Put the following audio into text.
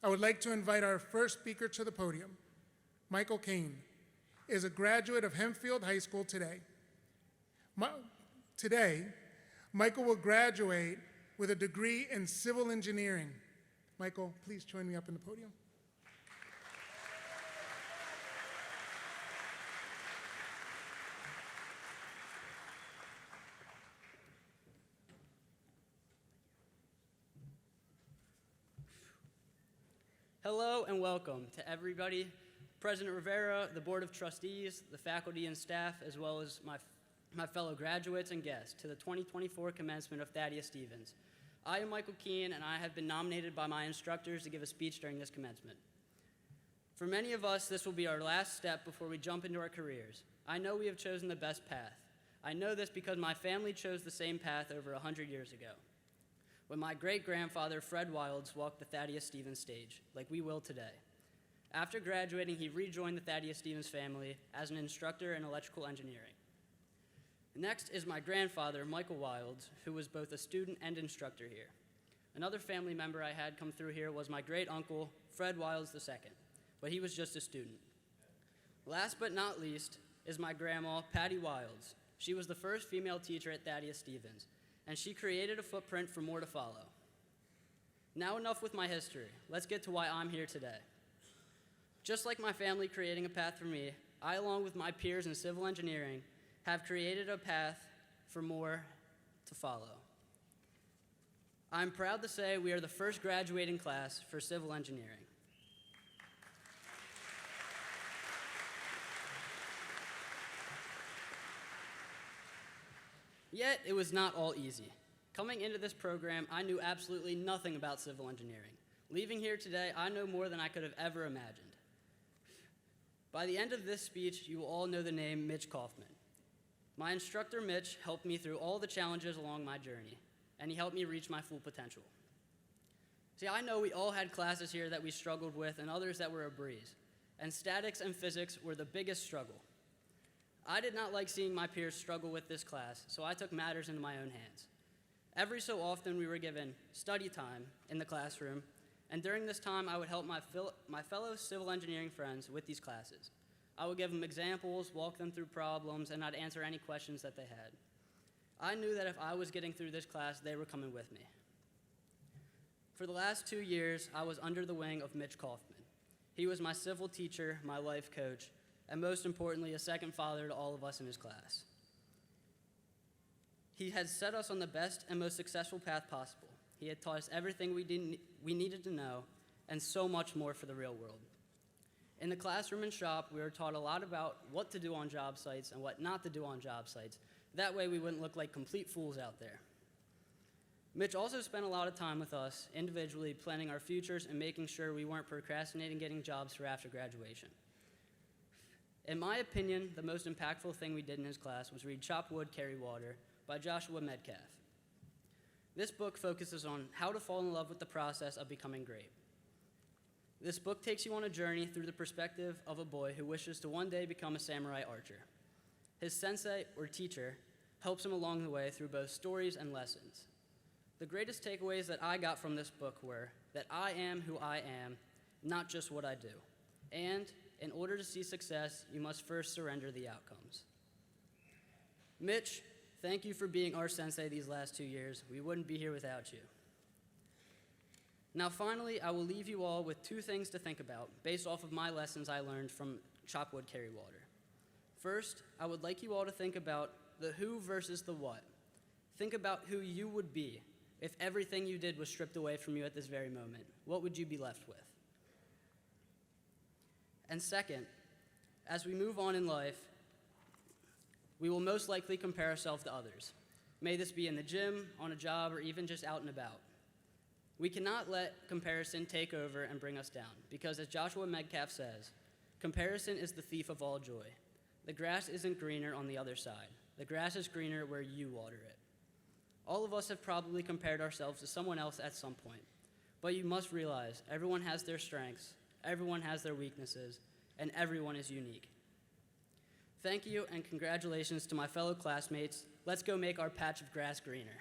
I would like to invite our first speaker to the podium. Michael Keene is a graduate of Hempfield High School today. Today, Michael will graduate with a degree in civil engineering. Michael, please join me up in the podium. Hello and welcome to everybody, President Rivera, the Board of Trustees, the faculty and staff, as well as my fellow graduates and guests to the 2024 commencement of Thaddeus Stevens. I am Michael Keene, and I have been nominated by my instructors to give a speech during this commencement. For many of us, this will be our last step before we jump into our careers. I know we have chosen the best path. I know this because my family chose the same path over 100 years ago, when my great-grandfather, Fred Wilds, walked the Thaddeus Stevens stage, like we will today. After graduating, he rejoined the Thaddeus Stevens family as an instructor in electrical engineering. Next is my grandfather, Michael Wilds, who was both a student and instructor here. Another family member I had come through here was my great-uncle, Fred Wilds II, but he was just a student. Last but not least is my grandma, Patty Wilds. She was the first female teacher at Thaddeus Stevens, and she created a footprint for more to follow. Now enough with my history. Let's get to why I'm here today. Just like my family creating a path for me, I, along with my peers in civil engineering, have created a path for more to follow. I'm proud to say we are the first graduating class for civil engineering. Yet, it was not all easy. Coming into this program, I knew absolutely nothing about civil engineering. Leaving here today, I know more than I could have ever imagined. By the end of this speech, you will all know the name Mitch Kauffman. My instructor, Mitch, helped me through all the challenges along my journey, and he helped me reach my full potential. See, I know we all had classes here that we struggled with and others that were a breeze, and statics and physics were the biggest struggle. I did not like seeing my peers struggle with this class, so I took matters into my own hands. Every so often, we were given study time in the classroom, and during this time, I would help my fellow civil engineering friends with these classes. I would give them examples, walk them through problems, and I'd answer any questions that they had. I knew that if I was getting through this class, they were coming with me. For the last 2 years, I was under the wing of Mitch Kauffman. He was my civil teacher, my life coach, and most importantly, a second father to all of us in his class. He had set us on the best and most successful path possible. He had taught us everything we needed to know, and so much more for the real world. In the classroom and shop, we were taught a lot about what to do on job sites and what not to do on job sites. That way we wouldn't look like complete fools out there. Mitch also spent a lot of time with us, individually planning our futures and making sure we weren't procrastinating getting jobs for after graduation. In my opinion, the most impactful thing we did in his class was read Chop Wood, Carry Water by Joshua Metcalf. This book focuses on how to fall in love with the process of becoming great. This book takes you on a journey through the perspective of a boy who wishes to one day become a samurai archer. His sensei, or teacher, helps him along the way through both stories and lessons. The greatest takeaways that I got from this book were that I am who I am, not just what I do. And in order to see success, you must first surrender the outcomes. Mitch, thank you for being our sensei these last 2 years. We wouldn't be here without you. Now finally, I will leave you all with 2 things to think about based off of my lessons I learned from Chop Wood, Carry Water. First, I would like you all to think about the who versus the what. Think about who you would be if everything you did was stripped away from you at this very moment. What would you be left with? And second, as we move on in life, we will most likely compare ourselves to others. May this be in the gym, on a job, or even just out and about. We cannot let comparison take over and bring us down, because as Joshua Metcalf says, comparison is the thief of all joy. The grass isn't greener on the other side. The grass is greener where you water it. All of us have probably compared ourselves to someone else at some point, but you must realize everyone has their strengths, everyone has their weaknesses, and everyone is unique. Thank you, and congratulations to my fellow classmates. Let's go make our patch of grass greener.